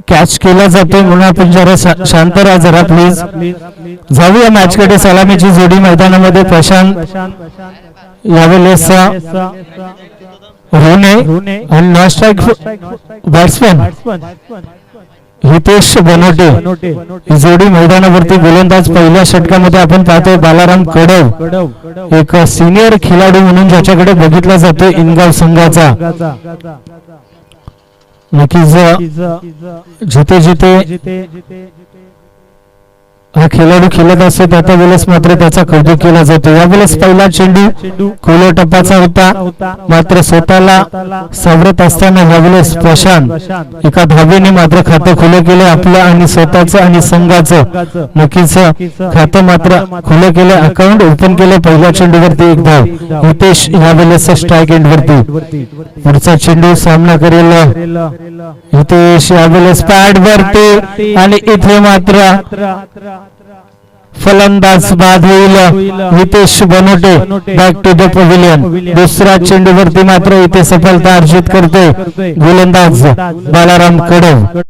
Catch केला जातो म्हणून आपण जरा शांत राहा जरा प्लीज. जाऊया मॅच कडे. सलामीची जोडी मैदानामध्ये प्रशांत यावेळेस रोने आणि non strike batsman Hitesh Banote ही जोडी मैदानावरती गोलंदाज. पहिल्या षटकामध्ये आपण पाहतोय बालाराम कडव, एक सिनियर खेळाडू म्हणून ज्याच्याकडे बघितला जातो इनगाव संघाचा. नक्कीच जिथे जिथे हा खेळाडू खेळत असतो त्या वेळेस मात्र त्याचा कौतुक केला जातो. यावेळेस पहिला चेंडू खुल्या टप्प्याचा होता, मात्र स्वतःला सावरत असताना यावेळेस प्रशांत एका धावेने मात्र खातं खुलं केलं आपलं आणि स्वतःचं आणि संघाचं. नक्कीच खातं मात्र खुलं केलं, अकाउंट ओपन केलं. पहिल्या चेंडूवरती एक धाव. हितेश यावेळेस स्ट्राईक एंड वरती. पुढचा चेंडू सामना करेल हितेश यावेळेस पॅड वरती आणि इथे मात्र फलंदाज बाद होईल Hitesh Banote. Back to the pavilion. दुसरा चेंडूवरती मात्र इथे सफलता अर्जित करतोय गोलंदाज बालाराम कडव.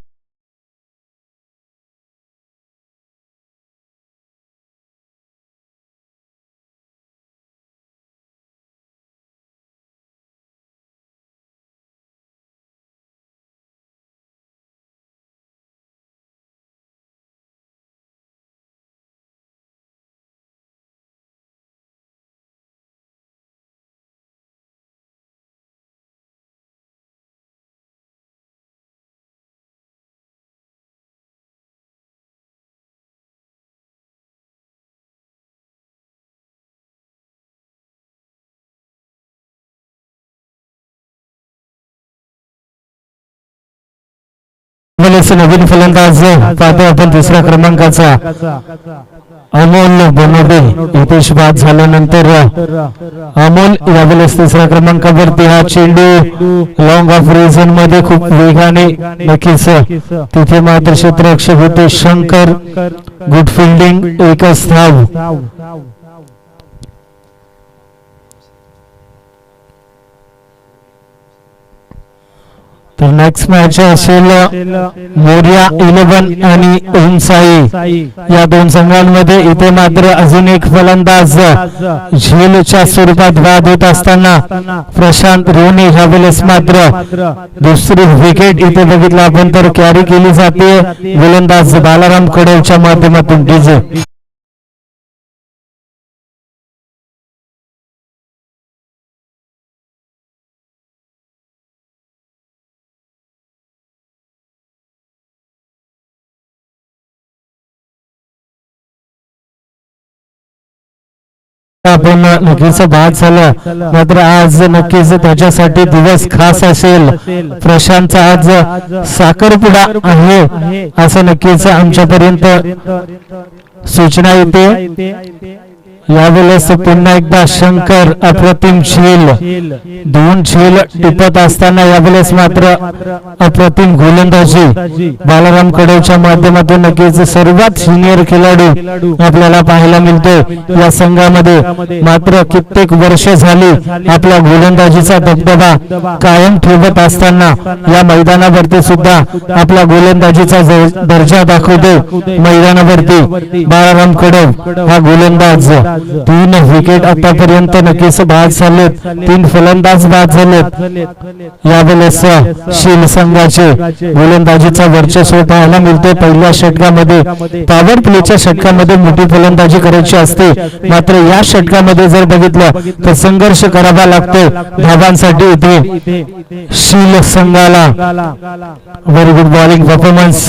नवीन फलंदाज पाहतो आपण तिसऱ्या क्रमांकाचा अमोल बनोटे. हितेश बाद झाल्यानंतर अमोल यावेळेस तिसऱ्या क्रमांकावरती. हा चेंडू लॉंग ऑफ रिजन मध्ये खूप वेगाने. नक्कीच तिथे मात्र क्षेत्ररक्षक होते शंकर. गुड फिल्डिंग, एकच धाव. तर नेक्स्ट मॅच असेल मोर्या 11 आणि ओमसाई या दोन संघांमध्ये. इथे मात्र अजून एक फलंदाज झेलच्या स्वरूपात बाद होत असताना प्रशांत रोने ह्यावेळेस मात्र दुसरी विकेट इथे बघितलं आपण तर कॅरी केली जाते गोलंदाज बालाराम कडवच्या माध्यमातून. डीजे आपण नक्कीच बाद झालं, मात्र आज नक्कीच त्याच्यासाठी दिवस खास असेल. प्रशांतचा आज साखरपुडा आहे असं नक्कीच आमच्यापर्यंत सूचना येते. यावेळेस पुन्हा एकदा शंकर अप्रतिम झेल, दोन झेल टिपत असताना यावेळेस मात्र अप्रतिम गोलंदाजी बालाराम कडवच्या माध्यमातून. नक्कीच सर्वात सिनियर खेळाडू आपल्याला पाहायला मिळतो या संघामध्ये. मात्र कित्येक वर्ष झाली आपल्या गोलंदाजीचा दबदबा कायम ठेवत असताना या मैदानावरती सुद्धा आपल्या गोलंदाजीचा दर्जा दाखवतो मैदानावरती बालाराम कडव हा गोलंदाज. 3 विकेट आतापर्यंत नक्कीच बाद झालेत, 3 फलंदाज बाद झालेत. यावेळेस शील संघाचे गोलंदाजीचा वर्चस्व पाहायला मिळते. पहिल्या षटकामध्ये पॉवर प्लेच्या षटकामध्ये मोठी फलंदाजी करायची असते, मात्र या षटकामध्ये जर बघितलं तर संघर्ष करावा लागतो धावांसाठी इथे शील संघाला. व्हेरी गुड बॉलिंग परफॉर्मन्स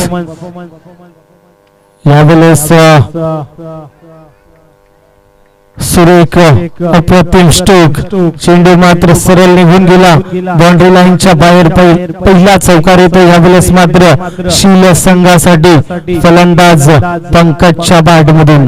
यावेळेस. सुरेख अप्रतिम स्ट्रोक, चेंडू मात्र सरळ निघून गेला बाउंड्री लाईनच्या बाहेर. पहिला चौकार येतो यावेळेस मात्र शील संघासाठी फलंदाज पंकजच्या बॅटमधून.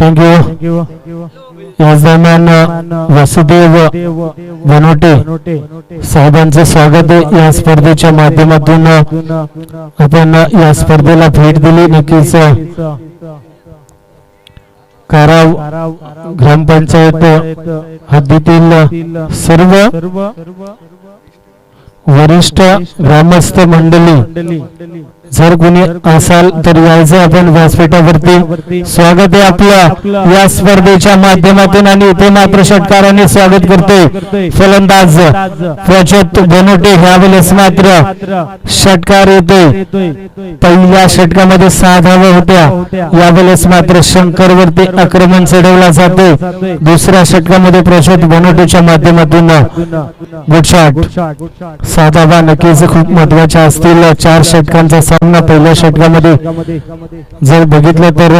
थँक्यू. याच दरम्यान वासुदेव बनोटे साहेबांचं स्वागत आहे. या स्पर्धेच्या माध्यमातून आपण या स्पर्धेला भेट दिली. नक्कीच काराव ग्रामपंचायत हद्दीतील सर्व वरिष्ठ ग्रामस्थ मंडळी जर कोणी असाल तर यायचं आपण व्यासपीठावरती. स्वागत आहे आपलं या स्पर्धेच्या माध्यमातून. आणि इथे मात्र षटकाराने स्वागत करतोय फलंदाज प्रज्योत बनोटे. ह्यावेळेस मात्र षटकार येतोय. पहिल्या षटकामध्ये 6 धावा होत्या. यावेळेस मात्र शंकरवरती आक्रमण चढवला जाते. दुसऱ्या षटकामध्ये प्रज्योत बनोटेच्या माध्यमातून गुड शॉट. 6 धावा नक्कीच खूप महत्वाच्या असतील. 4 षटकांचा सामना पहिल्या षटकामध्ये जर बघितलं तर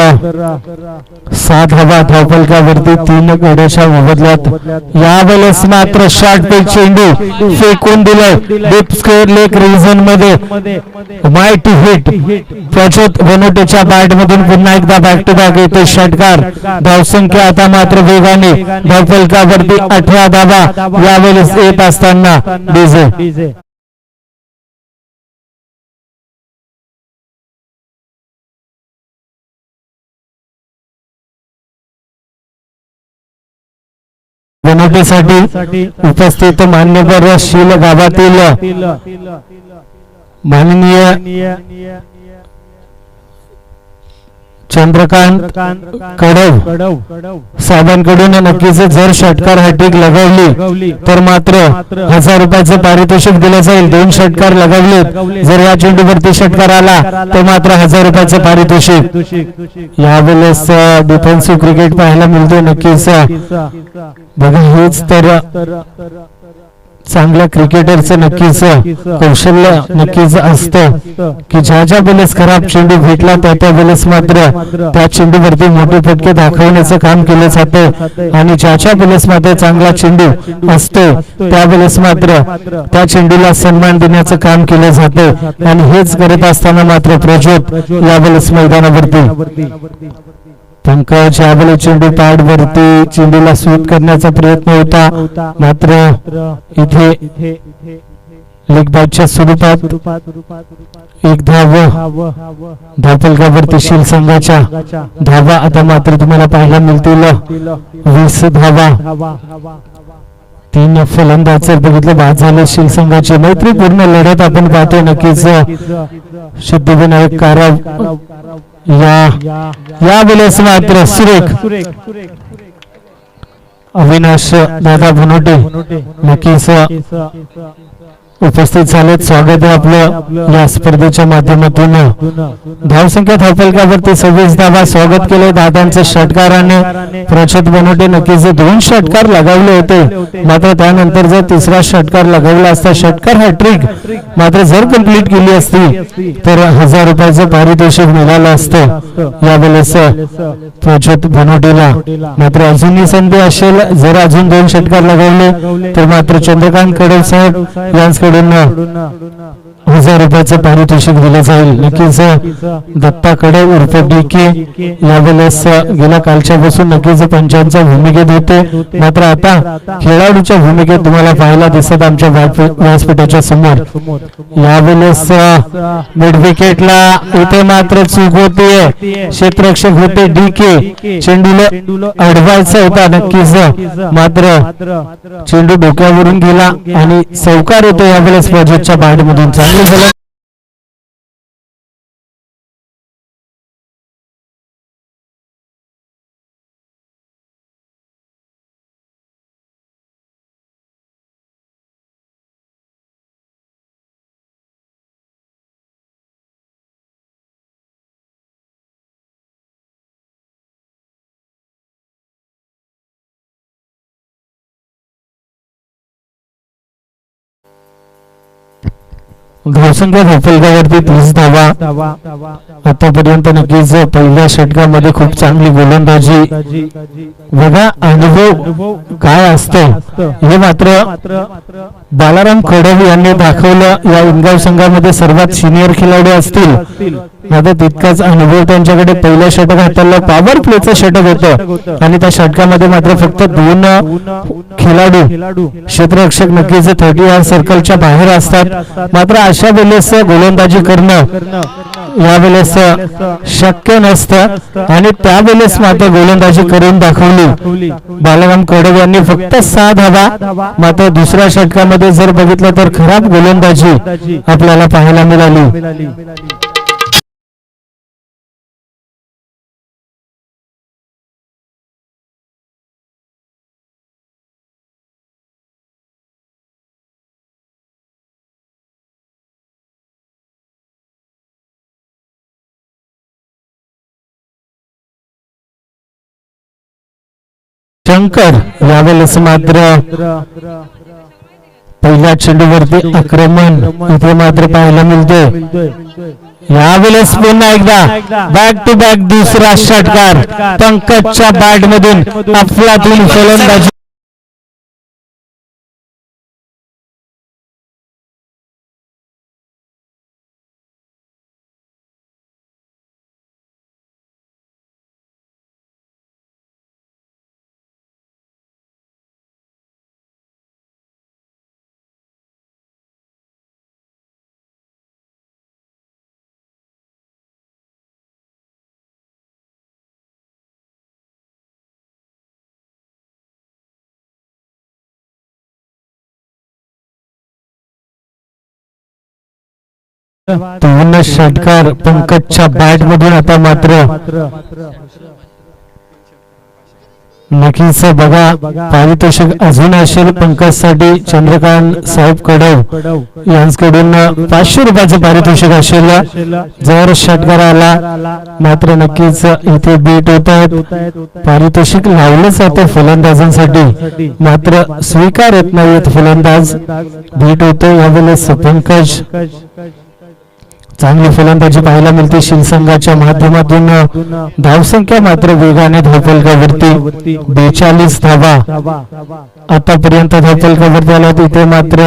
6 धावा धावफलकावरती 3 गड्याच्या मोबदल्यात. यावेळेस मात्र शॉर्ट पिच चेंडू फेकून दिलाय डीप स्क्वेअर लेग रिजन मध्ये. मायटी हिट प्रज्योत बनोटेच्या बॅट मधून पुन्हा एकदा बॅक टू बॅक येतो षटकार. धावसंख्या आता मात्र वेगाने धावफलकावरती 18 धावा यावेळेस येत असताना डीजे. बनोटेसाठी उपस्थित मान्यवर शील गावातील माननीय चंद्रकांत कडव साहेबांकडून नक्कीच जर षटकार हॅट्रिक लगावली तर मात्र 1000 रुपयाचं पारितोषिक दिलं जाईल. 2 षटकार लगावले जर या चेंडूवरती षटकार आला तर मात्र 1000 रुपयाचं पारितोषिक. यावेळेस डिफेन्सिव्ह क्रिकेट पाहायला मिळतो. नक्कीच बघा हेच तर चांगल्या क्रिकेटरचं नक्कीच कौशल्य नक्कीच असतं की ज्या वेळेस खराब चेंडू भेटला त्या वेळेस मात्र त्या चेंडूवरती मोठे फटके दाखवण्याचं काम केलं जातं. आणि ज्याच्या वेळेस मात्र चांगला चेंडू असतो त्यावेळेस मात्र त्या चेंडूला सन्मान देण्याचं काम केलं जातं. आणि हेच करत असताना मात्र प्रज्योत यावेळेस मैदानावरती. पंकज यावेळी चेंडू पॅड वरती चेंडूला स्वीप करण्याचा प्रयत्न होता. मात्र इथे लेग बॅटच्या स्वरूपात 1 धाव धावफलकावरती शील संघाच्या धावा आता मात्र तुम्हाला पाहायला मिळतील 20 धावा. 3 फलंदाज बघितलं बाद झाले शील संघाची. मैत्रीपूर्ण लढत आपण पाहतोय. नक्कीच सिद्धिविनायक काराव या वेळेस मात्र सुरेख अविनाश दादा बनोटे नक्कीच उपस्थित झालेत. स्वागत आहे आपलं या स्पर्धेच्या माध्यमातून. धावसंख्या धावफलकावरती 26 धावा. स्वागत केले दादांचे षटकाराने. प्रज्योत बनोटे नक्कीच 2 षटकार लगावले होते. मात्र त्यानंतर जर 3रा षटकार लगावला असता षटकार हॅट्रिक मात्र जर कंप्लीट केली असती तर 1000 रुपयाचं पारितोषिक मिळालं असतं यावेळेस प्रज्योत बनोटेला. मात्र अजूनही संधी असेल. जर अजून 2 षटकार लगावले तर मात्र चंद्रकांत कडव साहेब यांच्याकडून 1000 रुपयाचं पारितोषिक दिलं जाईल. नक्कीच दत्ता कडव उर्फ DK यावेळेस गेल्या कालच्या पासून नक्कीच पंचांच्या भूमिकेत होते. मात्र आता खेळाडूच्या भूमिकेत तुम्हाला पाहायला दिसत आमच्या व्यासपीठाच्या समोर. यावेळेस मिड विकेटला इथे मात्र चूक होतीये. क्षेत्ररक्षक होते DK. चेंडूला अडवायचा होता नक्कीच मात्र चेंडू डोक्यावरून गेला आणि चौकार होतो यावेळेस प्रज्योतच्या बॅटमधून. चांगली झालं. धावसंख्या धावफलकावरती 30 धावा. आतापर्यंत नक्कीच पहिल्या षटकामध्ये खूप चांगली गोलंदाजी. बघा अनुभव काय असतो हे मात्र बालाराम कडवी यांनी दाखवलं. या इंगाव संघामध्ये सर्वात सिनियर खेळाडू असतील आता तितकाच अनुभव त्यांच्याकडे. पहिल्या षटक हाताळलं पॉवर प्लेचं षटक होतं आणि त्या षटकामध्ये मात्र फक्त 2 खेळाडू क्षेत्ररक्षक नक्कीच 30 सर्कलच्या बाहेर असतात. मात्र अशा वेळेस गोलंदाजी करणं यावेळेस शक्य नसतं आणि त्यावेळेस मात्र गोलंदाजी करून दाखवली बालाराम कडव यांनी. फक्त 6 धावा. मात्र दुसऱ्या षटकामध्ये जर बघितलं तर खराब गोलंदाजी आपल्याला पाहायला मिळाली. शंकर यावेळेस मात्र पहिल्या चेंडूवरती आक्रमण इथे मात्र पाहायला मिळते. यावेळेस पुन्हा एकदा बॅक टू बॅक दुसरा षटकार पंकजच्या बॅट मधून अफलातून फलंदाजी. दोन षटकार पंकजच्या बॅट मधून आता मात्र नक्कीच बघा पारितोषिक अजून असेल पंकजसाठी. चंद्रकांत साहेब कडव यांच्याकडून 500 रुपयाचं पारितोषिक असेल जर षटकार आला. मात्र नक्कीच इथे बीट होत आहेत. पारितोषिक लावलं जातं फलंदाजांसाठी मात्र स्वीकार होत नाहीत फलंदाज. बीट होतो यावेळेस पंकज. चांगली फलंदाजी पाहायला मिळते शिवसंघाच्या माध्यमातून. धावसंख्या मात्र वेगाने धावफलकावरती 42 धावा आतापर्यंत धावफलकावरती आला. तिथे मात्र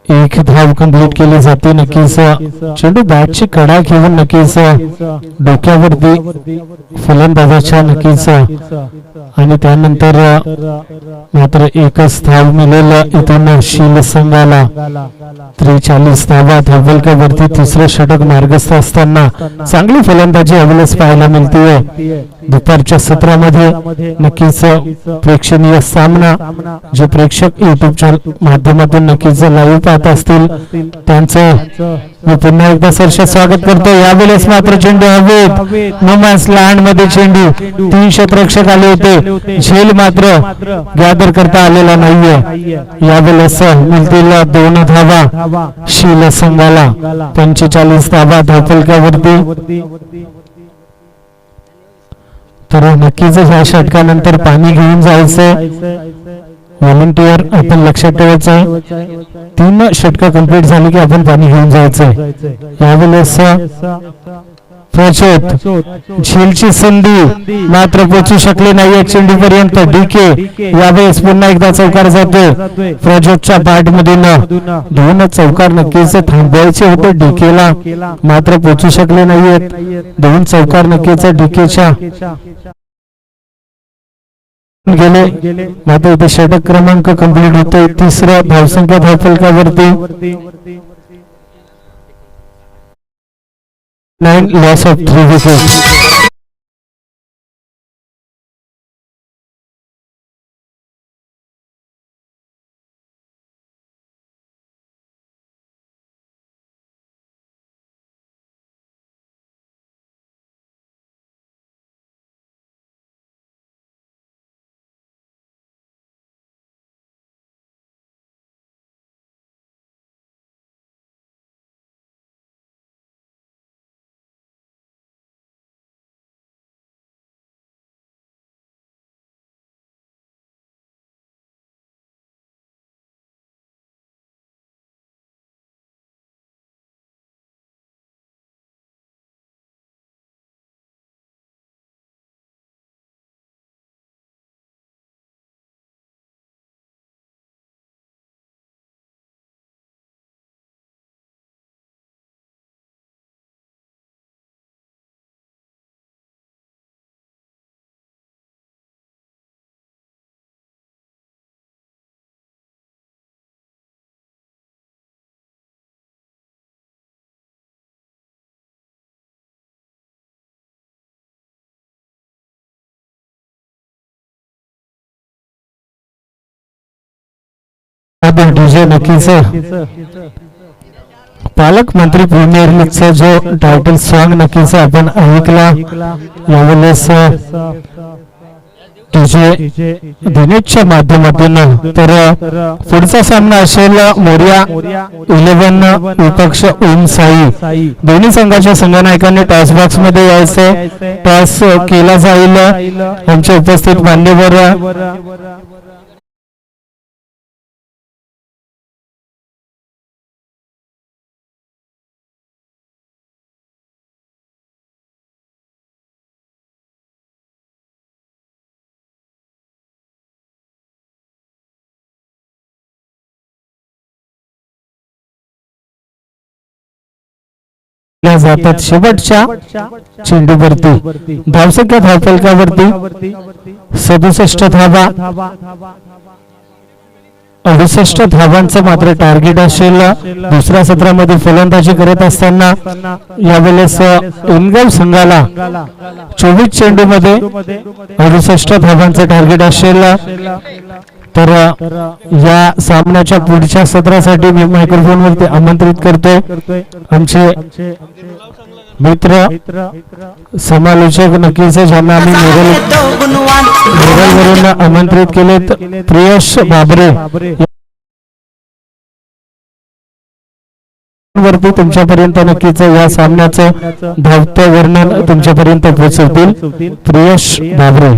1 धाव कंप्लीट केली जाते. नक्कीच चेंडू बॅटची कडा घेऊन नक्कीच डोक्यावरती फलंदाजाच्या नक्कीच आणि त्यानंतर मात्र 1च धाव मिळेल इथून शिवसंघाला. 43 धावा धावफलकावरती तिसरं षटक मार्गस्थ असताना चांगली फलंदाजी यावेळेस पाहायला मिळते. दुपारच्या सत्रामध्ये नक्कीच प्रेक्षणीय सामना जे प्रेक्षक युट्यूबच्या माध्यमातून नक्कीच लाईव्ह पाहत असतील त्यांचं मी पुन्हा एकदा सरसे स्वागत करतो. यावेळेस मात्र चेंडू हवेत नमाज लहान मध्ये चेंडू 3 क्षेत्ररक्षक आले होते. झेल मात्र गॅदर करता आलेला नाहीये. यावेळेस मिळतील 2 धावा शिवसंघाला. 45 धावा धावफलकावरती. तर नक्कीच ह्या षटकानंतर पाणी घेऊन जायचं. व्हॉलंटियर आपण लक्षात ठेवायचं 3 षटक कंप्लीट झाली की आपण पाणी घेऊन जायचंय. यावेळेस प्रचोद झेलची संधी मात्र पोहोचू शकले नाही चेंडू पर्यंत. डीके यावेळेस पुन्हा एकदा चौकार जातोय प्रचोदच्या बॅट मधून. 2 चौकार नक्कीच थांबवायचे होते डीकेला मात्र पोहोचू शकले नाहीयेत. 2 चौकार नक्कीच डीकेच्या गेले. मात्र इथे षटक क्रमांक कंप्लीट होतोय. 3रा धावसंख्या धावफलकावरती 9 लॉस ऑफ 3 विकेट. डीजे नक्कीच पालकमंत्री प्रीमियर लीगचा जो टायटल सॉन्ग नक्कीच आपण ऐकला यावेळेस डीजे दिनेशच्या माध्यमातून. तर पुढचा सामना असेल मोरिया 11 विपक्ष ओम साई. दोन्ही संघाच्या संघनायकांनी टॉस बॉक्स मध्ये यायचे. टॉस केला जाईल. आमचे उपस्थित मान्यवर जातात शेवटच्या चेंडूवरती. धावसंख्या धावफलकावरती 67 धावा. 68 धावांचं मात्र टार्गेट असेल. दुसऱ्या सत्रामध्ये फलंदाजी करत असताना यावेळेस इनगाव संघाला 24 चेंडूमध्ये 68 धावांचं टार्गेट असेल. तर या सामन्याच्या पुढच्या सत्रासाठी मी मायक्रोफोन वरती आमंत्रित करतोय आमचे मित्र समालोचक नक्कीच ज्यांना आम्ही मोबाईलवरून आमंत्रित केलेत. प्रियश बाबरे वरती तुमच्यापर्यंत नक्कीच या सामन्याचं धावतं वर्णन तुमच्यापर्यंत पोहोचवतील. प्रियश बाबरे.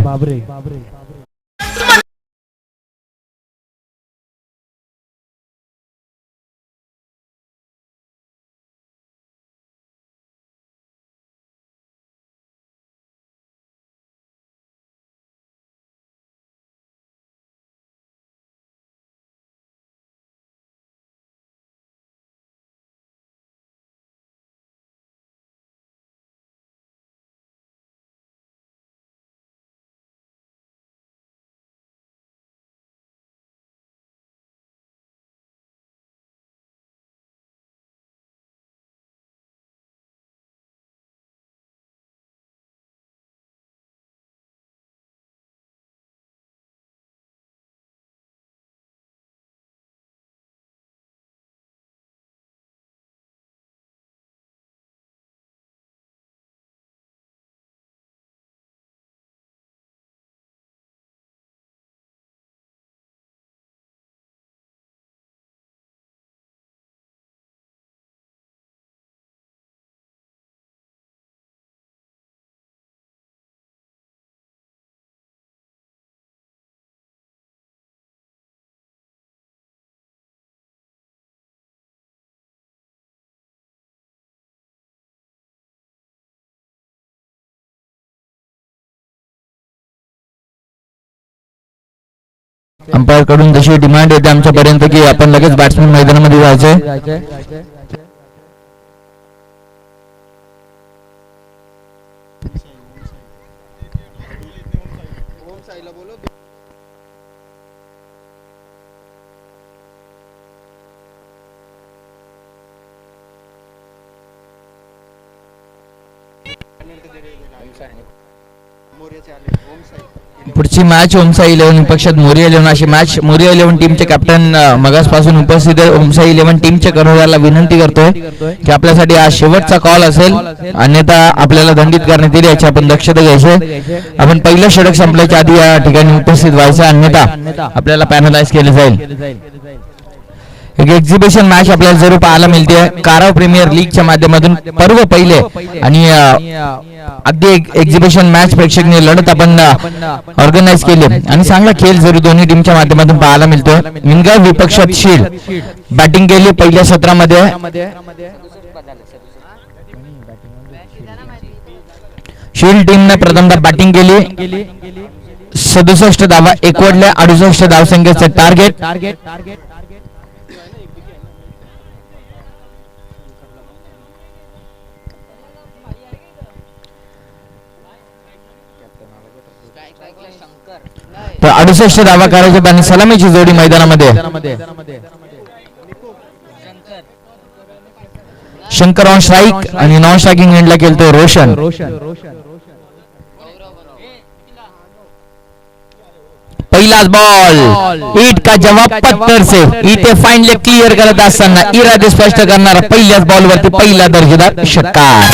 अंपायर कडून जशी डिमांड येते आमच्यापर्यंत की आपण लगेच बॅट्समन मैदानामध्ये जायचंय. पुढची मॅच ओमसाई 11 पक्षात मोरिया 11 अशी मॅच. मोरिया 11 टीमचे कॅप्टन मगासपासून उपस्थित आहे. ओमसाई 11 टीमच्या कर्णधाराला विनंती करतोय की आपल्यासाठी आज शेवटचा कॉल असेल, अन्यथा आपल्याला दंडित करण्यात येईल याची आपण दक्षता घ्यायची. आपण पहिलं षटक संपल्याच्या आधी या ठिकाणी उपस्थित व्हायचं, अन्यथा आपल्याला पॅनलाइज केले जाईल. एक एक्झिबिशन मॅच आपल्याला जरूर पाहायला मिळते काराव प्रीमियर लीगच्या माध्यमातून. पर्व पहिले आणि अगदी एक्झिबिशन मॅच प्रेक्षणीय लढत आपण ऑर्गनाइज केली आणि चांगला खेळ जरूर दोन्ही टीमच्या माध्यमातून पाहायला मिळतो. विनगाव विपक्षात शील्ड बॅटिंग केली पहिल्या सत्रामध्ये. शील्ड टीमने प्रथमतः बॅटिंग केली. 67 धावा एकवटल्या. 68 धावसंख्येचे टार्गेट. तर 68 धावा करायचे आणि सलामीची जोडी मैदानामध्ये. शंकर ऑन स्ट्राईक आणि नॉन स्ट्रायकिंग एंडला केलतो रोशन. पहिलाच बॉल हिट का जवाब पत्तर से. इथे फाईनली क्लिअर करत असताना इरादे स्पष्ट करणारा पहिल्याच बॉलवरती पहिला दर्जेदार षटकार.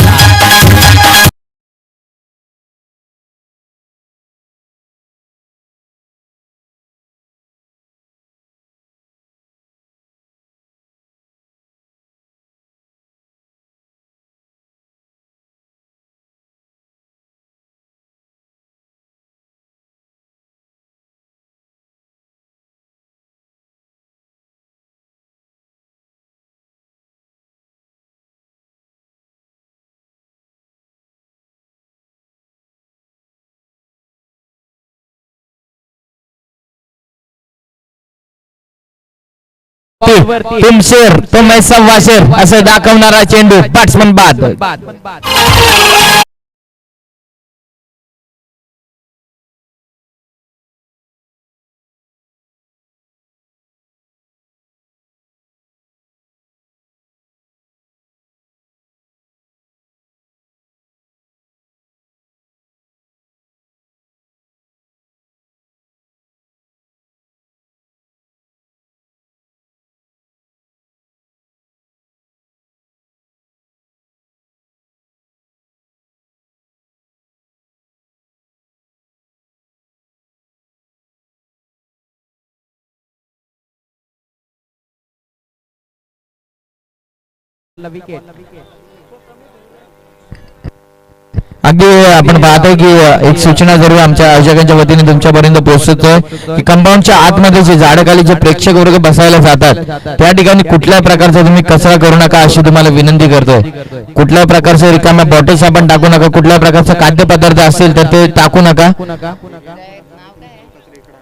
तुम शेर तो मैं सव्वा शेर असं दाखवणारा चेंडू बॅट्समन बाद. अगदी आपण पाहतोय की एक सूचना जरूर आमच्या आयोजकांच्या वतीने तुमच्यापर्यंत पोहोचतोय की कंपाऊंडच्या आतमध्ये जे झाडाखाली जे प्रेक्षक वर्ग बसायला जातात त्या ठिकाणी कुठल्याही प्रकारचा तुम्ही कचरा करू नका अशी तुम्हाला विनंती करतोय. कुठल्याही प्रकारचे रिकाम्या बॉटल्स आपण टाकू नका. कुठल्याही प्रकारचा खाद्यपदार्थ असेल तर ते टाकू नका.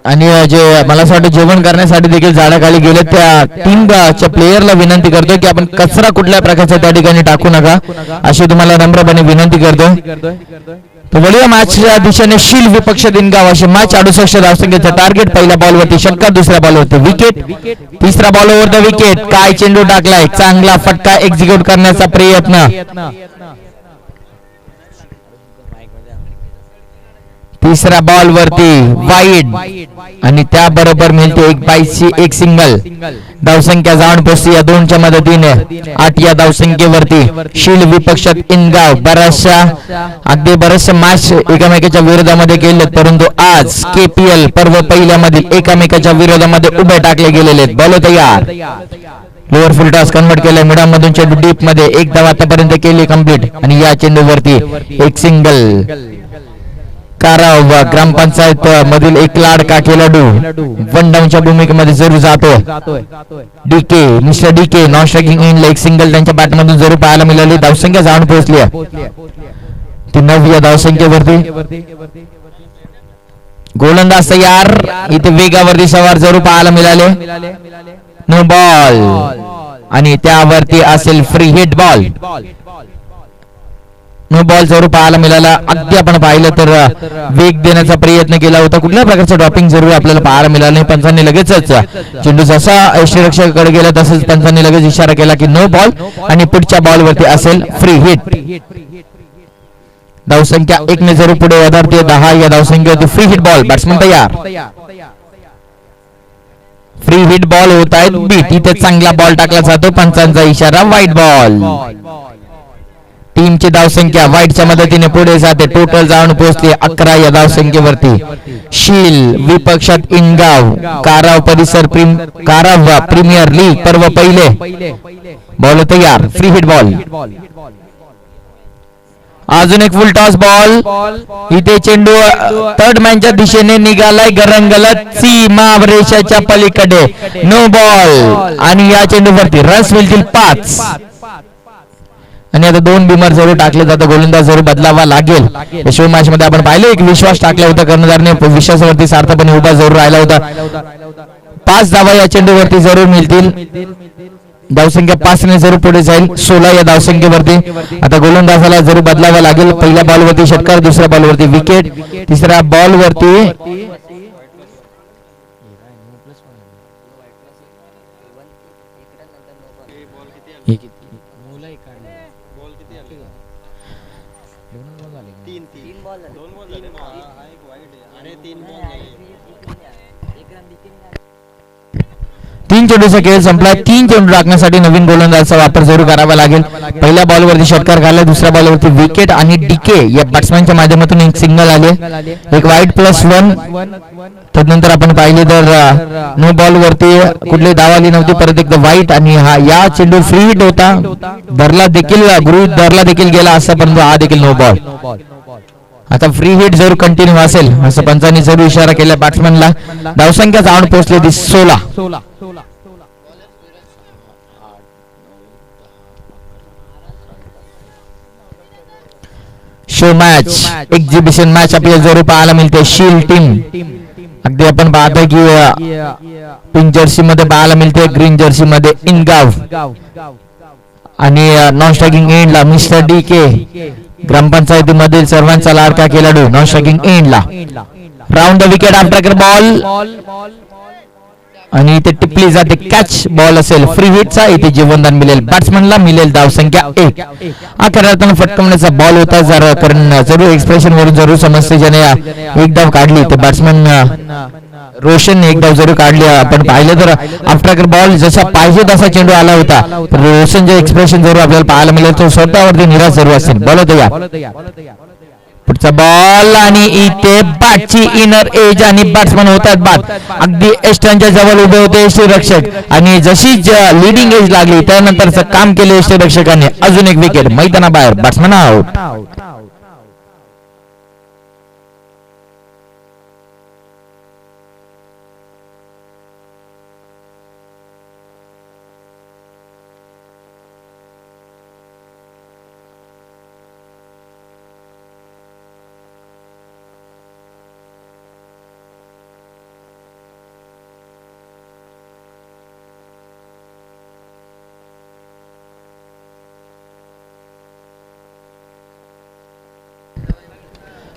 आणि जे मला असं वाटतं जेवण करण्यासाठी देखील झाडाखाली गेले त्या टीमच्या प्लेयरला विनंती करतोय की आपण कचरा कुठल्या प्रकारचा त्या ठिकाणी टाकू नका अशी तुम्हाला नम्रपणे विनंती करतोय. तो बढिया मॅचच्या दिशेने शील विपक्ष दिनगाव अशी मॅच 68 धावसंख्येचं टार्गेट. पहिल्या बॉलवरती षटकार, दुसऱ्या बॉलवरती विकेट, तिसरा बॉल ओव्हर द विकेट. काय चेंडू टाकलाय, चांगला फटका एक्झिक्यूट करण्याचा प्रयत्न. तिसऱ्या बॉल वरती वाईड आणि त्याबरोबर मिळते एक बाईची एक सिंगल. धावसंख्या जाऊन पोचते या दोनच्या मदतीने 8 या धावसंख्येवरती. शील विपक्षात इनगाव बऱ्याचशा मॅच एकामेकाच्या विरोधामध्ये केले परंतु आज KPL पर्व पहिल्यामधील एकामेकाच्या विरोधामध्ये उभे टाकले गेलेले. बॉल तयार, लोअर फुल टॉस कन्वर्ट केलंय मिडम मधून चेंडू डीप मध्ये. एक धाव आतापर्यंत केली कंप्लीट आणि या चेंडूवरती एक सिंगल. काराव ग्रामपंचायत मधील एक लाडका खेळाडू वन डाऊनच्या भूमिकेमध्ये जरूर जातोय. Mister DK non striking in एक सिंगल त्यांच्या बॅट मधून जरूर पाहायला मिळाली. धावसंख्या जाऊन पोहोचली ती 9 या धावसंख्येवरती. गोलंदाज तयार, इथे वेगावरती सवार जरूर पाहायला मिळाले. नो बॉल आणि त्यावरती असेल free hit ball. No ball जरूर पाहायला मिळाला. अगदी आपण पाहिलं तर वेग देण्याचा प्रयत्न केला होता. कुठल्या प्रकारचं ड्रॉपिंग जरूर आपल्याला पाहायला मिळालं नाही. पंचांनी लगेचच चेंडू जसा यष्टीरक्षकाकडे गेला तसंच पंचांनी लगेच इशारा केला की नो बॉल आणि पुढच्या बॉल वरती असेल फ्री हिट. धावसंख्या 1 ने जरूर पुढे वधारते. 10 या धावसंख्येवरती फ्री हिट बॉल. बॅट्समन तयार, फ्री हिट बॉल होत आहेत बीट. इथे चांगला बॉल टाकला जातो. पंचांचा इशारा वाईट बॉल. टीमची धावसंख्या वाईटच्या मदतीने पुढे जाते. टोटल जाऊन पोहोचली 11 या धावसंख्येवरती. शील विपक्षात इनगाव काराव परिसर काराव प्रीमियर लीग पर्व पहिले. बॉल तयार, फ्री हिट बॉल. अजून एक फुल टॉस बॉल. इथे चेंडू थर्ड मॅनच्या दिशेने निघालाय गरंगलत सीमा रेषेच्या पलीकडे. नो बॉल आणि या चेंडूवरती रन्स मिळतील 5 आणि आता 2 बिमर जरूर टाकले जातात. गोलंदाज जरूर बदलावा लागेल. यशो मॅच मध्ये आपण पाहिलं एक विश्वास टाकला होता कर्णधारने. विश्वासावरती सार्थपणे उभा जरूर राहिला होता. 5 धावा या चेंडूवरती जरूर मिळतील. धावसंख्या 5 ने जरूर पुढे जाईल 16 या धावसंख्येवरती. आता गोलंदाजाला जरूर बदलावा लागेल. पहिल्या बॉलवरती षटकार, दुसऱ्या बॉलवरती विकेट, तिसऱ्या बॉलवरती तीन चेंडूचा खेळ संपला. 3 चेंडू टाकण्यासाठी नवीन गोलंदाजाचा वापर जरूर करावा लागेल. पहिल्या बॉलवरती षटकार घाला, दुसऱ्या बॉलवरती विकेट आणि डीके या बॅट्समॅनच्या माध्यमातून एक सिंगल आले, एक वाईट +1. त्यानंतर आपण पाहिले तर नो बॉल वरती कुठली धाव आली नव्हती, परत एकदा वाईट. आणि हा या चेंडू फ्री हिट होता, धरला देखील, गृहीत धरला देखील गेला असा, परंतु हा देखील नो बॉल. आता फ्री हिट जरूर कंटिन्यू असेल असं पंचांनी जरूर इशारा केला बॅट्समॅनला. धावसंख्या जाऊन पोहोचली ती 16. शो मॅच, एक्झिबिशन मॅच आपल्याला जरूर पाहायला मिळते. शील टीम अगदी आपण पाहतोय की पिंक जर्सी मध्ये पाहायला मिळते, ग्रीन जर्सी मध्ये इनगाव आणि नॉन स्ट्रायकिंग एंडला मिस्टर डीके, ग्रामपंचायतीमधील सर्वांचा लाडका खेळाडू नॉन स्ट्रायकिंग एंडला. Round the wicket after ball आणि इथे टिपली जाते, कॅच बॉल असेल, फ्री हिटचा इथे जीवनदान मिळेल, बॅट्समनला मिळेल धावसंख्या 1. हा खऱ्या अर्थानं फटकवण्याचा बॉल होता, जर कारण जरूर एक्सप्रेशन वरून जरूर समजते, ज्याने एक धाव काढली तर बॅट्समन रोशन एक धाव जरूर काढली. आपण पाहिलं तर आफ्टर बॉल जसा पाहिजे तसा चेंडू आला होता, रोशनचे एक्सप्रेशन जरूर आपल्याला पाहायला मिळेल, तो स्वतःवरती निराश जरूर असेल. बॉल होतो या पुढचा बॉल आणि इथे बॅटची इनर एज आणि बॅट्समन होतात बाद. अगदी एस्टनच्या जवळ उभे होते यष्टीरक्षक आणि जशी लिडिंग एज लागली त्यानंतरच काम केले यष्टीरक्षकाने. अजून एक विकेट, मैदानाबाहेर, batsman out.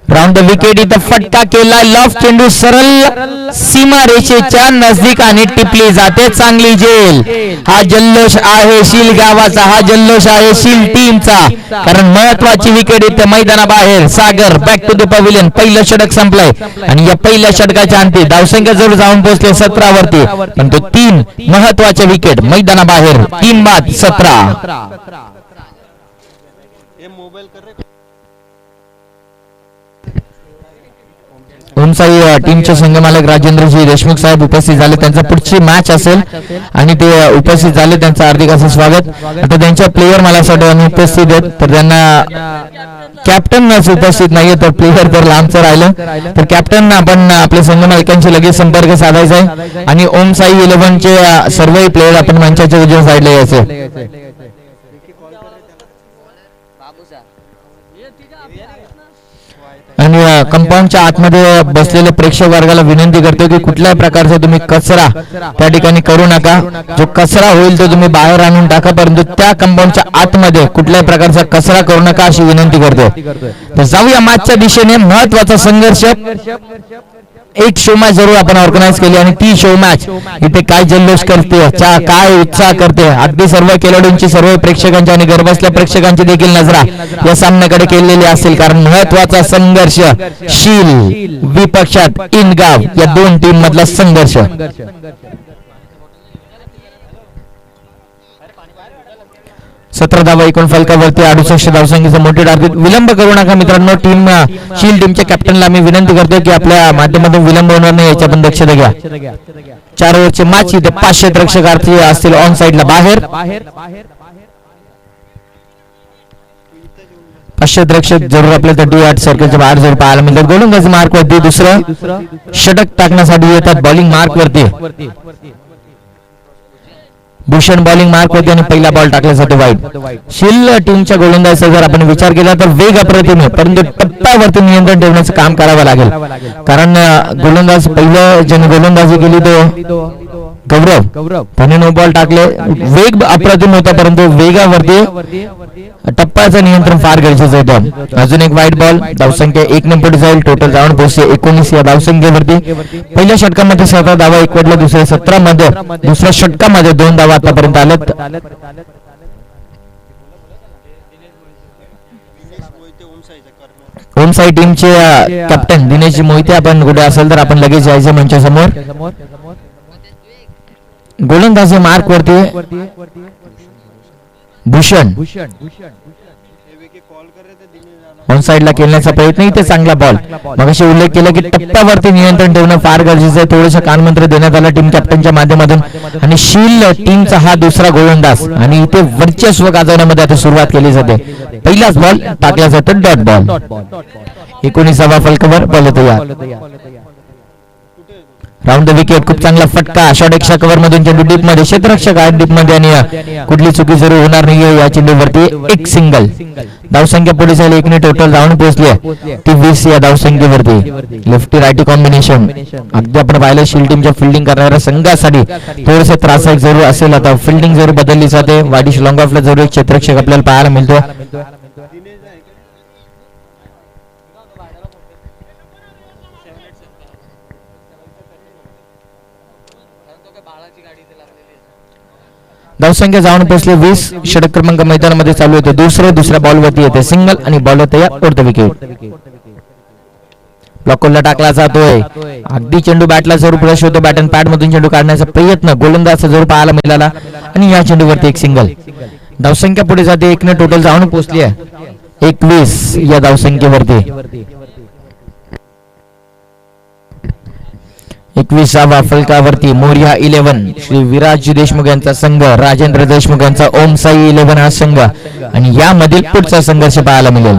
Round the wicket, इथं फटका केला, लॉफ चेंडू सरळ सीमा रेषेच्या नजदीक आणि टिपली जाते. चांगली झेल. हा जल्लोष आहे शील गावाचा, हा जल्लोष आहे शील टीमचा, कारण महत्वाची विकेट इथे मैदानाबाहेर. सागर बॅक टू द पॅव्हिलियन. पहिलं षटक संपलंय आणि या पहिल्या षटकाच्या अंती धावसंख्या जरूर जाऊन पोहोचले 17 वरती, पण तो 3 महत्वाच्या विकेट मैदानाबाहेर. 3 बाद 17. ओमसाई टीमचे संघमालक राजेंद्रजी देशमुख साहेब उपस्थित झाले, त्यांचा पुढची मॅच असेल आणि ते उपस्थित झाले, त्यांचं हार्दिक असं स्वागत. आता त्यांच्या प्लेयर मला असं वाटतं उपस्थित आहेत, तर त्यांना कॅप्टन उपस्थित नाहीये, तर प्लेयर तर लांबचं राहिलं, तर कॅप्टन आपण आपल्या संघमालकांशी लगेच संपर्क साधायचा आहे आणि ओमसाई 11चे सर्वही प्लेयर आपण मंचाच्या उजव्या साईडला यायचे. आणि कंपाऊंडच्या आतमध्ये बसलेले प्रेक्षक वर्गाला विनंती करतो की कुठल्याही प्रकारचा तुम्ही कचरा त्या ठिकाणी करू नका. जो कचरा होईल तो तुम्ही बाहेर आणून टाका, परंतु त्या कंपाऊंडच्या आतमध्ये कुठल्याही प्रकारचा कचरा करू नका अशी विनंती करतो. तर जाऊया मॅचच्या दिशेने. महत्वाचा संघर्ष. एक शो मॅच जरूर आपण ऑर्गनाइज केली आणि ती शो मॅच इथे काय जल्लोष करते, काय उत्साह करते. अगदी सर्व खेळाडूंची, सर्व प्रेक्षकांची आणि घरबसल्या प्रेक्षकांची देखील नजरा या सामन्याकडे केलेली असेल, कारण महत्वाचा संघर्ष शील विपक्षात इनगाव या 2 टीम मधला संघर्ष. सतरा धावा एकूण फलकावरती 68 धावसंख्येचं मोठे टार्गेट. विलंब करू नका मित्रांनो. शील टीमच्या कॅप्टनला आम्ही विनंती करतो की आपल्या माध्यमातून विलंब होणार नाही याच्या पण दक्षता घ्या. 4 ओव्हरची मॅच इथे 500 प्रेक्षकार्थी असतील ऑन साइडला बाहेर. 500 प्रेक्षक जरूर आपल्या 38 सर्कलच्या बाहेर जरूर पाहायला मिळतात. गोलंदाजी मार्क वरती दुसरं षटक टाकण्यासाठी येतात. बॉलिंग मार्क वरती भूषण बॉलिंग मार्क होते आणि पहिला बॉल टाकल्यासाठी वाईट. शील टीमच्या गोलंदाजीचा जर आपण विचार केला तर वेग अप्रतिम आहे, परंतु टप्प्यावरती नियंत्रण ठेवण्याचं काम करावं लागेल, कारण गोलंदाज पहिलं ज्याने गोलंदाजी केली तो गौरव, त्याने नो बॉल टाकले. वेग अप्रतिम होता, परंतु वेगावरती टप्प्याचं नियंत्रण फार गरजेचं होतं. अजून एक वाईट बॉल. धावसंख्या 1 ने पुढे जाईल. टोटल जाऊन पोहोचते 19 या धावसंख्येवरती. पहिल्या षटकामध्ये 17 धावा एकवटल्या, दुसऱ्या 17 मध्ये, दुसऱ्या षटकामध्ये 2 धावा आतापर्यंत आल्यात. होम साईड टीमचे कॅप्टन दिनेश मोहिते आपण कुठे असेल तर आपण लगेच यायचं मंचासमोर. गोलंदाजी मार्क वरती भूषण ऑन साईडला खेळण्याचा प्रयत्न, इथे चांगला बॉल. मग असे उल्लेख केला की टप्प्यावरती नियंत्रण ठेवणं फार गरजेचं आहे. थोडंसं कानमंत्र देण्यात आला टीम कॅप्टनच्या माध्यमातून. आणि शील टीमचा हा दुसरा गोलंदाज आणि इथे वर्चस्व गाजवण्यामध्ये आता सुरुवात केली जाते. पहिलाच बॉल टाकला जातो डॉट बॉल. 19वा फलकावर बॉल तयार. Round the wicket. खूप चांगला फटका. शॉट एक्स्ट्रा कव्हर मधून चेंडू डीप मध्ये, क्षेत्ररक्षक आहे डीप मध्ये आणि कुठली चुकी जरूर होणार नाहीये या चेंडूवरती. एक सिंगल. धावसंख्या पुढे झाली 1 टोटल धावून पोहोचली ती 20 या धावसंख्येवरती. Lefty righty combination. अगदी आपण पाहिलं शील्ड टीमच्या फिल्डिंग करणाऱ्या संघासाठी थोडंसं त्रासदायक जरूर असेल. आता फिल्डिंग जरूर बदलली जाते. वाडिश लॉंग ऑफला जरूर एक क्षेत्ररक्षक आपल्याला पाहायला मिळतो. धावसंख्या जाऊन पोहोचले 20. षटक क्रमांक मैदानामध्ये चालू होते. दुसऱ्या बॉलवरती येते सिंगल आणि बॉल तयार. Over the wicket. ब्लॉकला टाकला जातोय. अगदी चेंडू बॅटला जरूर प्रवेश होतो. बॅट अँड पॅड मधून चेंडू काढण्याचा प्रयत्न गोलंदाज जरूर पाहायला मिळाला आणि या चेंडूवरती एक सिंगल. धावसंख्या पुढे जाते 1 टोटल जाऊन पोहोचली आहे 21 या धावसंख्येवरती. 21वा फलकावरती मोरिया 11 श्री विराज देशमुख यांचा संघ, राजेंद्र देशमुख यांचा ओम साई 11 हा संघ आणि यामधील पुढचा संघर्ष पाहायला मिळेल.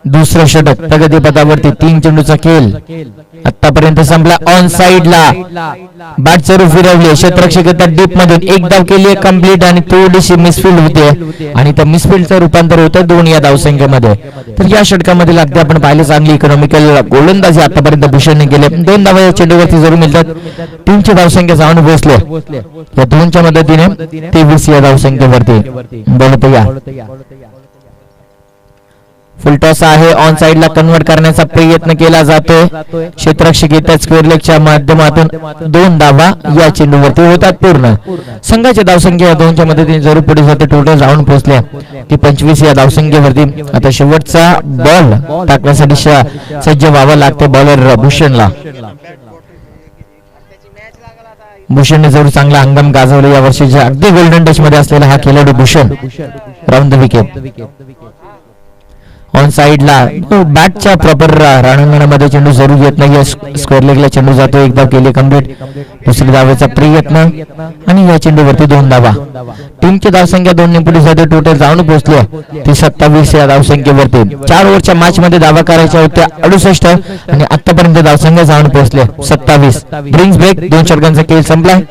दुसरं षटक प्रगतीपथावरती 3 चेंडूचा खेळ आतापर्यंत संपला. ऑन साइडला बॅट जरूर फिरवली. क्षेत्ररक्षक डीप मधून एक धाव केली कंप्लीट आणि थोडीशी मिसफील्ड होते आणि त्या मिसफील्डचं रूपांतर होतं 2 या धावसंख्येमध्ये. तर या षटकामध्ये अगदी आपण पाहिलं चांगली इकॉनॉमिकल गोलंदाजी आतापर्यंत भूषणने केले. 2 धावा या चेंडूवरती जरूर मिळतात. टीमची धावसंख्या जाऊन पोहोचले या 2च्या मदतीने 23 या धावसंख्येवरती. बॉल तयार. फुलटॉस आहे. ऑन साइडला कन्वर्ट करण्याचा प्रयत्न केला जातोय. क्षेत्ररक्षक येतात स्क्वेअर लेगच्या माध्यमातून 2 धावा या चेंडूवरती होतात पूर्ण. संघाच्या धावसंख्या या 2च्या मदतीने जरूर पुढे जाते. टोटल जाऊन पोहोचल्या की 25 या धावसंख्येवरती. आता शेवटचा बॉल टाकण्यासाठी सज्ज व्हावं लागते बॉलर भूषणला. भूषणने जरूर चांगला हंगाम गाजवला या वर्षीच्या अगदी गोल्डन टच मध्ये असलेला हा खेळाडू Bhushan. Round the wicket. On साइडला बॅटच्या प्रॉपर रणांगणामध्ये चेंडू जरूर येत नाही. स्क्वेअर लेगला चेंडू जातो. एक धाव केली कंप्लीट. दुसरी धावेचा प्रयत्न आणि या चेंडूवरती 2 धावा. टीमची धावसंख्या 2 ने पुढे जाते. टोटल जाऊन पोहोचली ती 27 या धावसंख्येवरती. 4 ओव्हरच्या मॅच मध्ये धावा करायच्या होत्या 68 आणि आतापर्यंत धावसंख्या जाऊन पोहोचले 27. Drinks break. 2 षटकांचा खेळ संपलाय.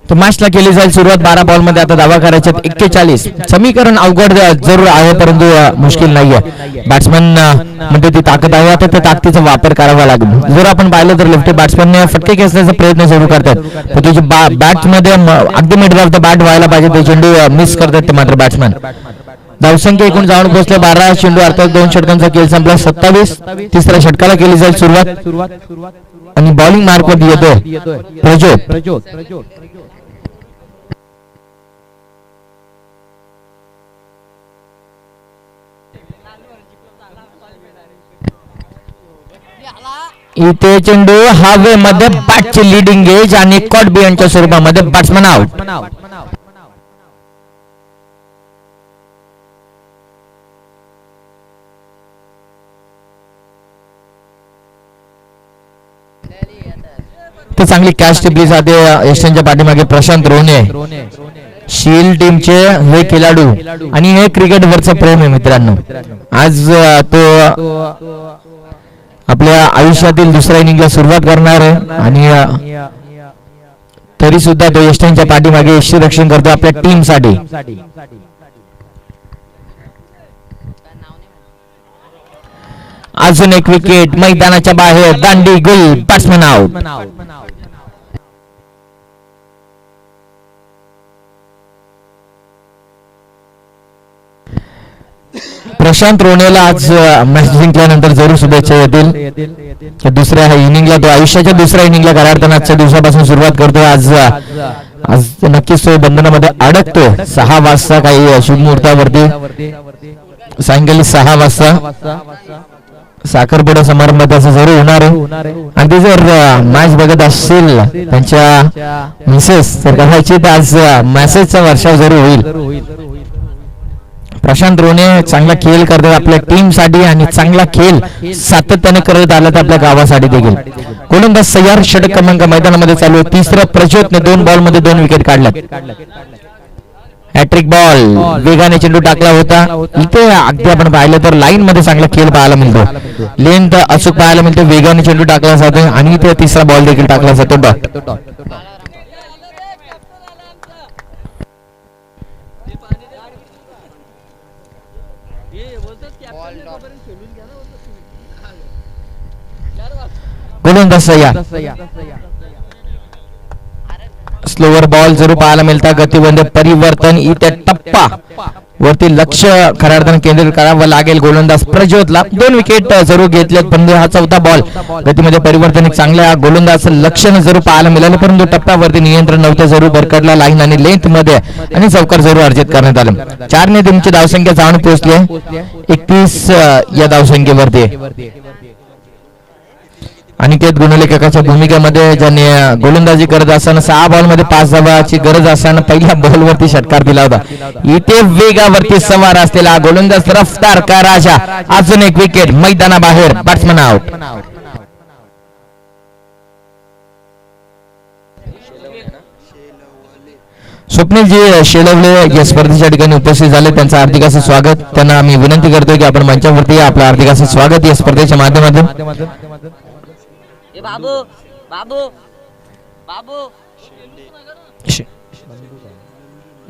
तो मॅचला केली जाईल सुरुवात 12 बॉल मध्ये. आता धावा करायच्या 41. समीकरण अवघड जरूर आहे परंतु मुश्किल नाहीये. बॅट्समन म्हणजे ती ताकद आहे, आता त्या ताकदीचा वापर करावा लागेल. जर आपण पाहिलं तर लेफ्टी बॅट्समॅन फटके खेचण्याचा प्रयत्न सुरू करतात, तर तुझी बॅट मध्ये अगदी मिड ऑफ द बॅट व्हायला पाहिजे, ते चेंडू मिस करतात ते मात्र बॅट्समॅन. धावसंख्या एकूण जाऊन पोहोचले 12 चेंडू अर्थात 2 षटकांचा खेळ संपला. 27. तिसऱ्या षटकाला केली जाईल सुरुवात आणि बॉलिंग मार्क वर येतोय प्रज्योत. इथे चेंडू हवेमध्ये बॅटची लिडिंग एज आणि कॉट बियॉन्डच्या स्वरूपामध्ये बॅट्समन आउट. ते चांगली कॅच टिपली जाते एशियनच्या पाठीमागे प्रशांत रोने, शील टीमचे हे खेळाडू, आणि हे क्रिकेटवरचं प्रेम आहे मित्रांनो. आज तो आपल्या आयुष्यातील दुसऱ्या इनिंगला सुरुवात करणार आहे आणि तरी सुद्धा तो एशियनच्या पाठीमागे यष्टीरक्षण करतो आपल्या टीम साठी. अजून एक विकेट मैदानाच्या बाहेर, दांडी गुल, बॅट्समन आउट. प्रशांत रोनेला आज मॅच जिंकल्यानंतर जरूर शुभेच्छा येतील. दुसऱ्या इनिंगला तो आयुष्याच्या दुसऱ्या इनिंगला खऱ्या अर्थानं आजच्या दिवसापासून सुरुवात करतो. आज नक्कीच तो बंधनामध्ये अडकतो. 6 वाजता काही शुभ मुहूर्तावरती, सायंकाळी 6 वाजता साखरपुडा समारंभात असं जरूर होणार आहे. आणि ते जर मॅच बघत असतील त्यांच्या मिसेस तर कदाचित तर आज मेसेजचा वर्षाव जरूर होईल. प्रशांत रोने चांगला खेळ करतात आपल्या टीम साठी आणि चांगला खेळ सातत्याने करत आला तर आपल्या गावासाठी देखील. गोलंदाज सय्यार, षटक क्रमांक मैदानामध्ये चालू आहे. तिसऱ्या प्रज्योतने 2 बॉल मध्ये 2 विकेट काढल्या. हॅट्रिक बॉल, वेगाने चेंडू टाकला होता. इथे अगदी आपण पाहिलं तर लाईन मध्ये चांगला खेळ पाहायला मिळतो, लेंथ अचूक पाहायला मिळते, वेगाने चेंडू टाकला जातो आणि इथे तिसरा बॉल देखील टाकला जातो डॉट. गोलंदाज सय्यार, स्लोवर बॉल जरूर पाहायला मिळतात. गतीमध्ये परिवर्तन, इथे टप्पा वरती लक्ष खऱ्या अर्थाने केंद्रित करावं लागेल गोलंदाज प्रज्योतला. 2 विकेट जरूर घेतलेत पण हा 4था बॉल. गतीमध्ये परिवर्तन, एक चांगल्या गोलंदाज लक्षण जरूर पाहायला मिळालं परंतु टप्प्यावरती नियंत्रण नव्हतं. जरूर भरकडला लाईन आणि लेंथ मध्ये आणि चौकार जरूर अर्जित करण्यात आलं. 4 ने तुमची धावसंख्या जाऊन पोहोचली 31 या धावसंख्येवरती. अनिकेत गुणलेखकाच्या भूमिकेमध्ये ज्याने गोलंदाजी करत असताना 6 बॉल मध्ये 5 धावांची गरज असताना पहिल्या बॉल वरती षटकार दिला होता. इथे वेगावरती सवार असलेला गोलंदाज रफ्तार का राजा. अजून एक विकेट मैदानाबाहेर, बॅट्समन आउट. स्वप्नीलजी शेलवले या स्पर्धेच्या ठिकाणी उपस्थित झाले, त्यांचं हार्दिक असं स्वागत. त्यांना आम्ही विनंती करतोय की आपण मंचावरती आपलं हार्दिक असं स्वागत या स्पर्धेच्या माध्यमातून. बाबू बाबू बाबू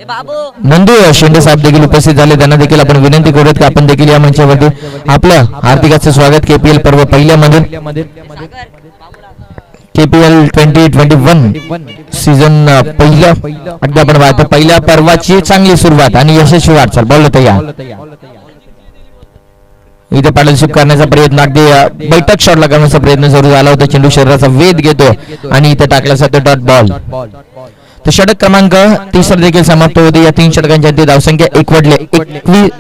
बाबू नंदू शेंडे साहेब देखील उपस्थित झाले, त्यांना देखील आपण विनंती करूयात की आपण देखील या मंचावरती आपलं हार्दिक स्वागत. केपीएल पर्व पहिल्यामध्ये केपीएल 2021 सीझन पहिलं अगदी आपण पाहतो पहिल्या पर्वाची चांगली सुरुवात आणि यशस्वी वाटचाल. बॉल तयार, इथे पार्टनरशिप करण्याचा प्रयत्न, अगदी बैठक शॉटला करण्याचा प्रयत्न सुरू झाला होता. चेंडू शरीराचा वेध घेतो आणि इथे टाकला जातो डॉट बॉल. तर षटक क्रमांक 30 देखील समाप्त होते. या 3 षटकांच्या धावसंख्या एकवटले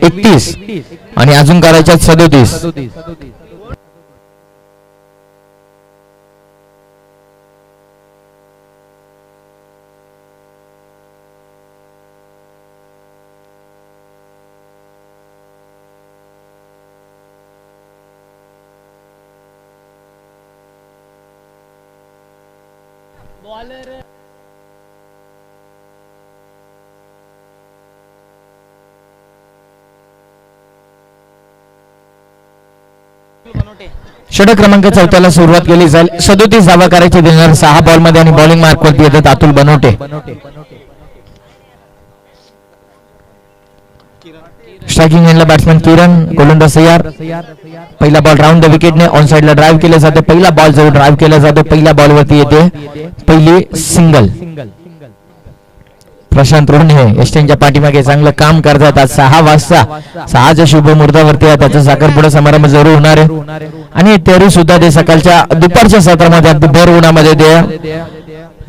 31 आणि अजून करायच्या 37. षटक क्रमांक 4 सुरुवात केली जाईल. 37 धावा करायची देणार 6 बॉल मध्ये आणि बॉलिंग मार्क वरती येतात अतुल बनवटे. स्ट्रायकिंग एंडला बॅट्समॅन किरण, गोलंदाज तयार. पहिला बॉल राऊंड द विकेटने ऑन साइडला ड्राईव्ह केला जातो. पहिला बॉल जवळ ड्राईव्ह केला जातो. पहिल्या बॉल वरती येते पहिली सिंगल. प्रशांत रोहणे एस्टेनच्या पाठीमागे चांगलं काम करतात. आज 6 वाजता 6च्या शुभ मुहूर्तावरती त्याचा साखरपुडा समारंभ जरूर होणार आहे आणि तरी सुद्धा ते सकाळच्या दुपारच्या सत्रामध्ये अगदी भर उन्हामध्ये ते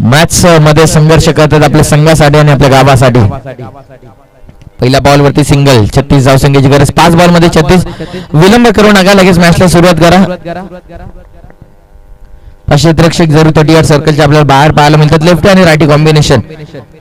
मॅच मध्ये संघर्ष करतात आपल्या संघासाठी आणि आपल्या गावासाठी. पहिल्या बॉल वरती सिंगल. 36 धावसंख्येची गरज. 5 बॉल मध्ये 36. विलंब करू नका, लगेच मॅचला सुरुवात करा. 5 क्षेत्ररक्षक जरूर 38 सर्कलच्या आपल्याला बाहेर पाहायला मिळतात. लेफ्ट आणि राईट कॉम्बिनेशन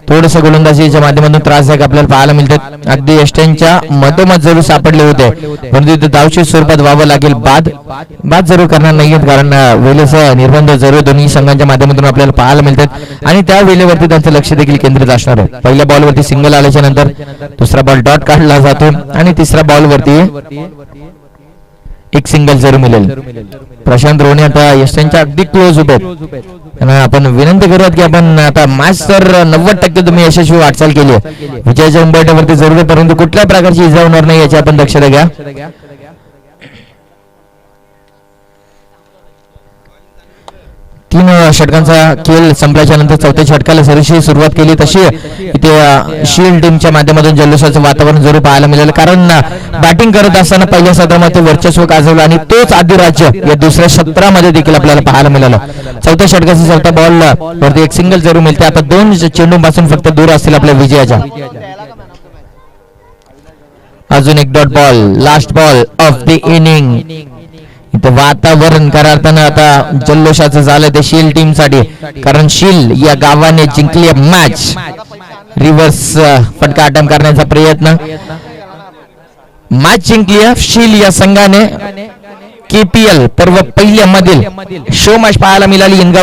थोडस गोलंदाजीच्या माध्यमातून त्रासदायक आपल्याला पाहायला मिळतात. अगदी एस्टेनच्या मधोमध जरूर सापडले होते परंतु इथे धावच्या स्वरूपात व्हावं लागेल. बाद जरूर करणार नाहीयेत कारण वेळेचा निर्बंध जरूर दोन्ही संघांच्या माध्यमातून आपल्याला पाहायला मिळतात आणि त्या वेळेवरती त्यांचं लक्ष देखील केंद्रित असणार आहे. पहिल्या बॉलवरती सिंगल आल्याच्या नंतर दुसरा बॉल डॉट काढला जातो आणि तिसऱ्या बॉलवरती एक सिंगल जरूर मिळेल. प्रशांत रोहणे आता एस्टेनच्या अगदी क्लोज उभे आणि आपण विनंती करूयात की आपण आता मॅच तर 90% तुम्ही यशस्वी वाटचाल केली आहे. विजयाच्या उंबरठ्यावरती जरूर आहे परंतु कुठल्या प्रकारची इजा होणार नाही याची आपण दक्षता घ्या. 3 षटकांचा खेळ संपल्याच्या नंतर 4थ्या षटकाला सरीशी सुरुवात केली तशी इथे शील्ड टीमच्या माध्यमातून जल्लोषाचं वातावरण जरूर पाहायला मिळालं कारण बॅटिंग करत असताना पहिल्या सत्रामध्ये वर्चस्व गाजवलं आणि तोच अधिराज्य या दुसऱ्या सत्रामध्ये देखील आपल्याला पाहायला मिळालं. 4थ्या षटकाचा 4था बॉल वरती एक सिंगल जरूर मिळते. आता 2 चेंडूपासून फक्त दूर असतील आपल्या विजयाच्या. अजून एक dot ball. Last ball of the inning. इथं वातावरण करार्थानं आता जल्लोषाचं झालं ते शील टीम साठी कारण शील या गावाने जिंकली मॅच. रिव्हर्स फटका अटेम्प्ट करण्याचा प्रयत्न. मॅच जिंकली शील या संघाने. KPL पर्व पहिल्या मधील शो मॅच पाहायला मिळाली.